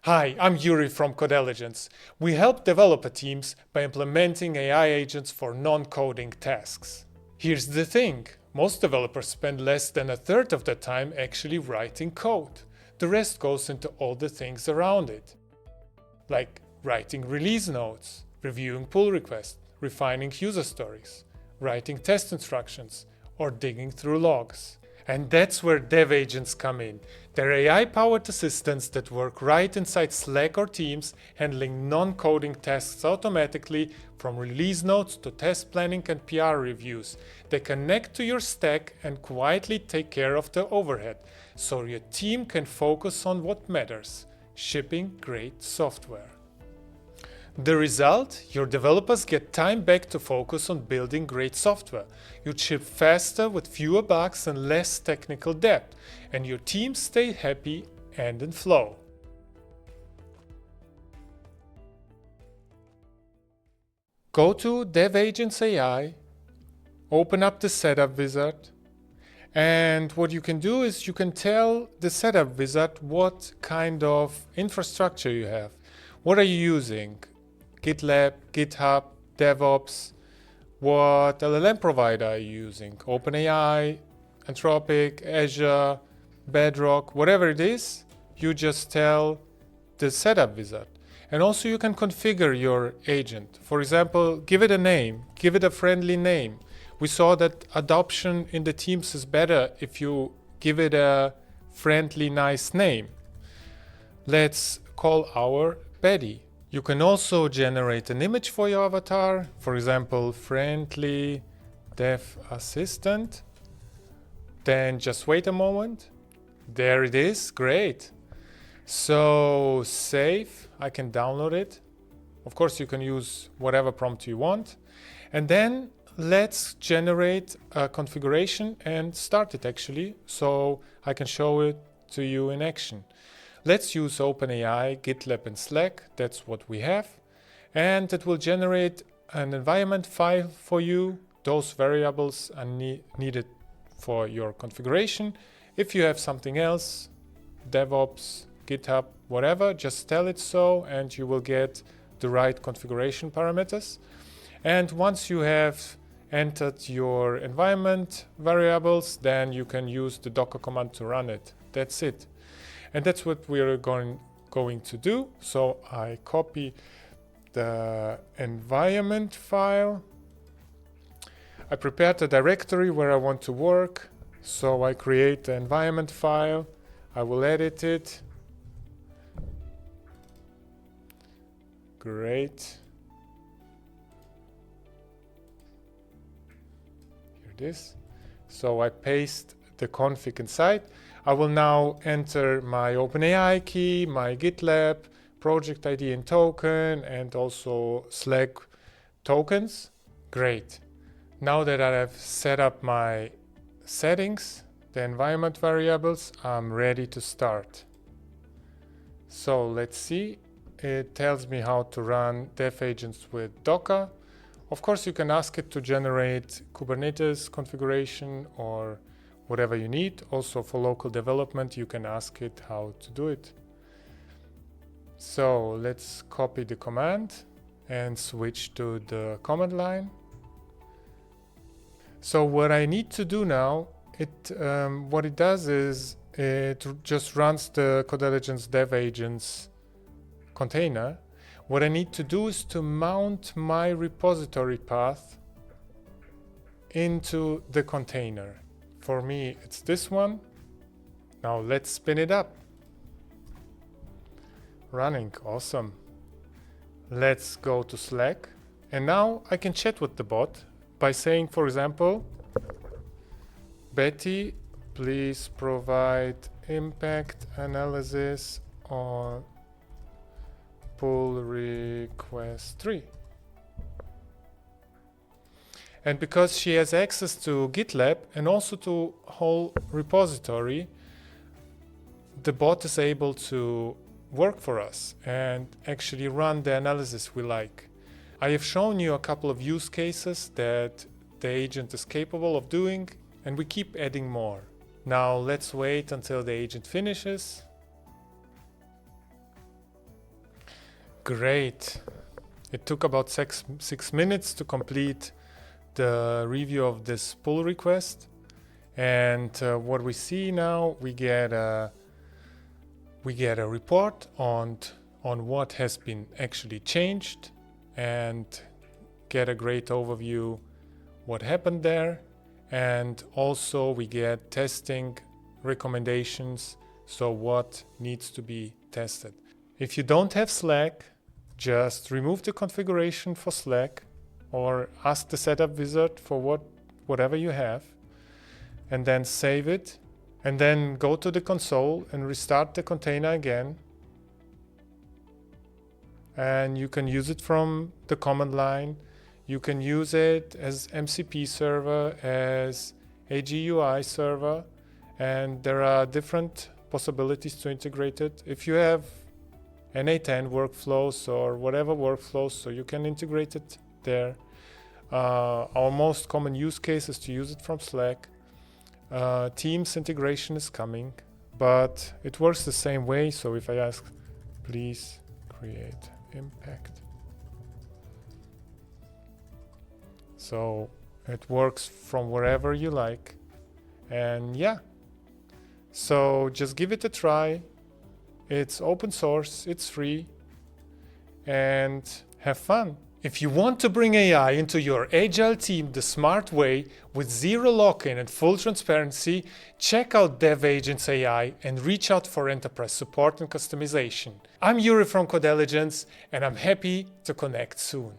Hi, I'm Juri from Codeligence. We help developer teams by implementing AI agents for non-coding tasks. Here's the thing, most developers spend less than a third of their time actually writing code. The rest goes into all the things around it, like writing release notes, reviewing pull requests, refining user stories, writing test instructions, or digging through logs. And that's where dev agents come in. They're AI-powered assistants that work right inside Slack or Teams, handling non-coding tasks automatically, from release notes to test planning and PR reviews. They connect to your stack and quietly take care of the overhead, so your team can focus on what matters: shipping great software. The result? Your developers get time back to focus on building great software. You ship faster with fewer bugs and less technical debt, and your teams stay happy and in flow. Go to Dev Agents AI, open up the setup wizard, and what you can do is you can tell the setup wizard what kind of infrastructure you have. What are you using? GitLab, GitHub, DevOps. What LLM provider are you using? OpenAI, Anthropic, Azure, Bedrock, whatever it is, you just tell the setup wizard. And also you can configure your agent. For example, give it a name, give it a friendly name. We saw that adoption in the teams is better if you give it a friendly, nice name. Let's call our Betty. You can also generate an image for your avatar, for example, friendly dev assistant. Then just wait a moment. There it is, great. So save, I can download it. Of course, you can use whatever prompt you want. And then let's generate a configuration and start it actually, so I can show it to you in action. Let's use OpenAI, GitLab and Slack, that's what we have. And it will generate an environment file for you. Those variables are needed for your configuration. If you have something else, DevOps, GitHub, whatever, just tell it so and you will get the right configuration parameters. And once you have entered your environment variables, then you can use the Docker command to run it. That's it. And that's what we're going to do. So I copy the environment file. I prepared a directory where I want to work. So I create the environment file. I will edit it. Great. Here it is. So I paste the config inside. I will now enter my OpenAI key, my GitLab, project ID and token, and also Slack tokens. Great. Now that I have set up my settings, the environment variables, I'm ready to start. So let's see. It tells me how to run dev agents with Docker. Of course, you can ask it to generate Kubernetes configuration or whatever you need. Also for local development, you can ask it how to do it. So let's copy the command and switch to the command line. So what I need to do now, what it does is it just runs the Codeligence dev agents container. What I need to do is to mount my repository path into the container. For me, it's this one. Now let's spin it up. Running, awesome. Let's go to Slack. And now I can chat with the bot by saying, for example, Betty, please provide impact analysis on pull request 3. And because she has access to GitLab and also to whole repository, the bot is able to work for us and actually run the analysis we like. I have shown you a couple of use cases that the agent is capable of doing, and we keep adding more. Now let's wait until the agent finishes. Great. It took about six minutes to complete the review of this pull request. And what we see now, we get a report on what has been actually changed, and get a great overview what happened there. And also we get testing recommendations, so what needs to be tested. If you don't have Slack, just remove the configuration for Slack or ask the setup wizard for whatever you have, and then save it, and then go to the console and restart the container again. And you can use it from the command line. You can use it as MCP server, as a GUI server, and there are different possibilities to integrate it. If you have NA10 workflows or whatever workflows, so you can integrate it there. Our most common use case is to use it from Slack. Teams integration is coming, but it works the same way. So if I ask, please create impact. So it works from wherever you like. And yeah, so just give it a try. It's open source, it's free, and have fun. If you want to bring AI into your agile team the smart way, with zero lock-in and full transparency, check out Dev-Agents AI and reach out for enterprise support and customization. I'm Juri from Codeligence, and I'm happy to connect soon.